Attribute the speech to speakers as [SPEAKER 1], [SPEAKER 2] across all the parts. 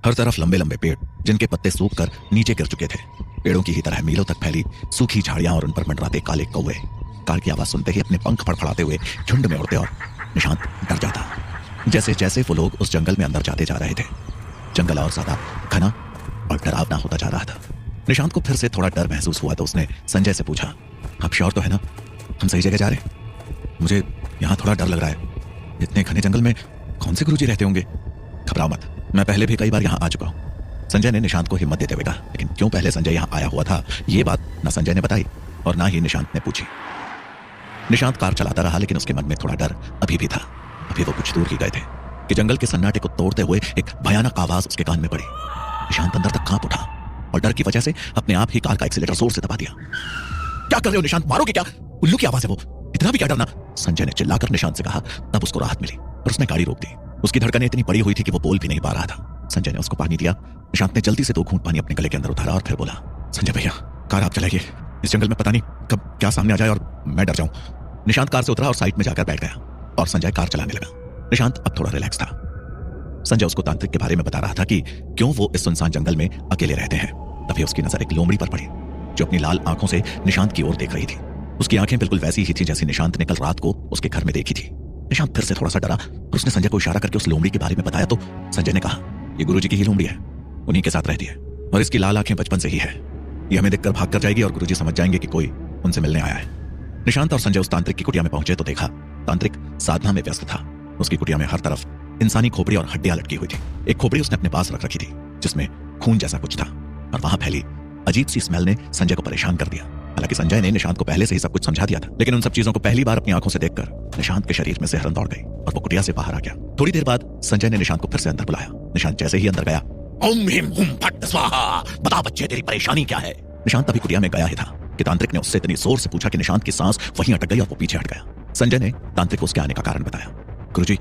[SPEAKER 1] हर तरफ लंबे लंबे पेड़ जिनके पत्ते सूख कर नीचे गिर चुके थे। पेड़ों की ही तरह मीलों तक फैली सूखी झाड़ियां और उन पर मंडराते काले कौवे कार की आवाज सुनते ही अपने पंख फड़फड़ाते हुए झुंड में उड़ते और निशांत डर जाता। जैसे जैसे वो लोग उस जंगल में अंदर जाते जा रहे थे, जंगल और ज्यादा घना और डरावना होता जा रहा था। निशांत को फिर से थोड़ा डर महसूस हुआ तो उसने संजय से पूछा, आप श्योर तो है ना हम सही जगह जा रहे हैं? मुझे यहाँ थोड़ा डर लग रहा है। इतने घने जंगल में कौन से गुरुजी रहते होंगे? घबराओ मत, मैं पहले भी कई बार यहाँ आ चुका हूँ, संजय ने निशांत को हिम्मत देते हुए कहा। लेकिन क्यों पहले संजय यहाँ आया हुआ था ये बात ना संजय ने बताई और ना ही निशांत ने पूछी। निशांत कार चलाता रहा लेकिन उसके मन में थोड़ा डर अभी भी था। अभी वो कुछ दूर ही गए थे कि जंगल के सन्नाटे को तोड़ते हुए एक भयानक आवाज उसके कान में पड़ी। निशांत अंदर तक कांप उठा और डर की वजह से अपने आप ही कार का एक्सीलेटर जोर से दबा दिया। क्या कर रहे हो निशांत, मारोगे क्या? उल्लू की आवाज है वो, इतना भी क्या डरना? संजय ने चिल्लाकर निशांत से कहा। तब उसको राहत मिली और उसने गाड़ी रोक दी। उसकी धड़कनें इतनी बड़ी हुई थी कि वो बोल भी नहीं पा रहा था। संजय ने उसको पानी दिया। निशांत ने जल्दी से 2 घूंट पानी अपने गले के अंदर उतारा और फिर बोला, संजय भैया कार आप चलाइए, इस जंगल में पता नहीं कब क्या सामने आ जाए और मैं डर जाऊं। निशांत कार से उतरा और साइड में जाकर बैठ गया और संजय कार चलाने लगा। निशांत अब थोड़ा रिलैक्स था। संजय उसको तांत्रिक के बारे में बता रहा था कि क्यों वो इस सुनसान जंगल में अकेले रहते हैं। तभी उसकी नजर एक लोमड़ी पर पड़ी जो अपनी लाल आंखों से निशांत की ओर देख रही थी। उसकी आंखें बिल्कुल वैसी ही थी जैसी निशांत ने कल रात को उसके घर में देखी थी। निशांत फिर से थोड़ा सा डरा और उसने संजय को इशारा करके उस लोमड़ी के बारे में बताया तो संजय ने कहा, ये गुरुजी की ही लोमड़ी है, उन्हीं के साथ रहती है और इसकी लाल आंखें बचपन से ही है। ये हमें देखकर भाग कर जाएगी और गुरुजी समझ जाएंगे कि कोई उनसे मिलने आया है। निशांत और संजय उस तांत्रिक की कुटिया में पहुंचे तो देखा तांत्रिक साधना में व्यस्त था। उसकी कुटिया में हर तरफ इंसानी खोपड़ी और हड्डियां लटकी हुई थी। एक खोपड़ी उसने अपने पास रख रखी थी जिसमें खून जैसा कुछ था और वहां फैली अजीब सी स्मेल ने संजय को परेशान कर दिया। हालांकि संजय ने निशांत को पहले से ही सब कुछ समझा दिया था, लेकिन उन सब चीजों को पहली बार अपनी आंखों से देखकर निशांत के शरीर में सिहरन दौड़ गई और वो कुटिया से बाहर आ गया। थोड़ी देर बाद संजय ने निशांत को फिर से अंदर बुलाया। निशांत जैसे ही अंदर गया, ओम ह्रीम हुम फट स्वाहा, बता बच्चे तेरी परेशानी क्या है? निशांत अभी कुटिया में गया ही था कि तांत्रिक ने उससे इतनी जोर से पूछा कि निशांत की सांस वहीं अटक गई और वो पीछे हट गया। संजय ने तांत्रिक को उसके आने का कारण बताया। गुरुजी,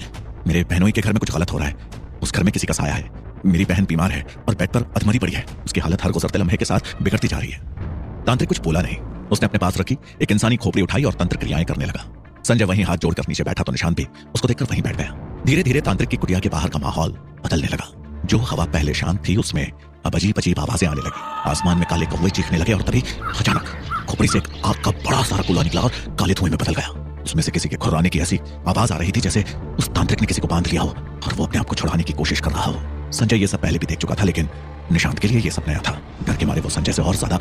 [SPEAKER 1] मेरे बहनोई के घर में कुछ गलत हो रहा है। उस घर में किसी का साया है। मेरी बहन बीमार है और बेड पर अधमरी पड़ी है। उसकी हालत हर गुजरते लम्हे के साथ बिगड़ती जा रही है। तांत्रिक कुछ बोला नहीं। उसने अपने पास रखी एक इंसानी खोपड़ी उठाई और तंत्र क्रियाएं करने लगा। संजय वहीं हाथ जोड़कर नीचे बैठा तो निशांत भी उसको देखकर वहीं बैठ गया। धीरे धीरे तांत्रिक की कुटिया के बाहर का माहौल बदलने लगा। जो हवा पहले शांत थी उसमें अब अजीब अजीब आवाजें आने लगी। आसमान में काले कौवे चीखने लगे और तभी अचानक खोपड़ी से एक आग का बड़ा सारा गोला निकला और काले धुएं में बदल गया। उसमें से किसी के खुर्राने की ऐसी आवाज आ रही थी जैसे उस तांत्रिक ने किसी को बांध लिया हो और वो अपने आप को छुड़ाने की कोशिश कर रहा हो। संजय ये सब पहले भी देख चुका था, लेकिन निशांत के लिए ये सब नया था। डर के मारे वो संजय से और ज्यादा